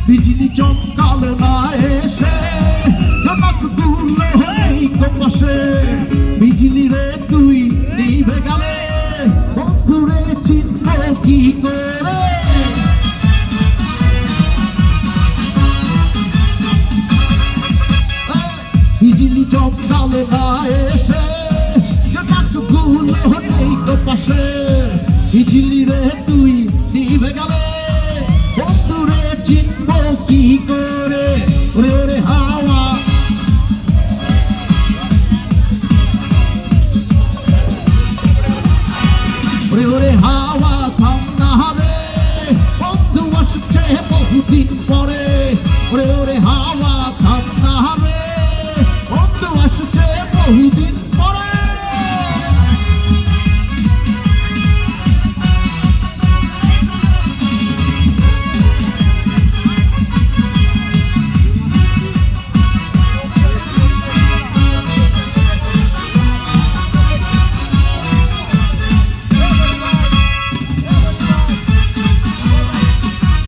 বিজলি চমকালো না এসে জনকগুলো নেই গো পাশে বিজলি রে তুই নিভে গেলে বন্ধুরে চিনব কি করে বিজলি চমকালো না এসে জনকগুলো নেই গো পাশে বিজলি রে তুই নিভে গেলে বন্ধুরে চিনব কি করে ওরে ওরে হাওয়া ওরে ওরে হাওয়া থাম না রে বন্ধু আসছে বহুদিন পরে ওরে ওরে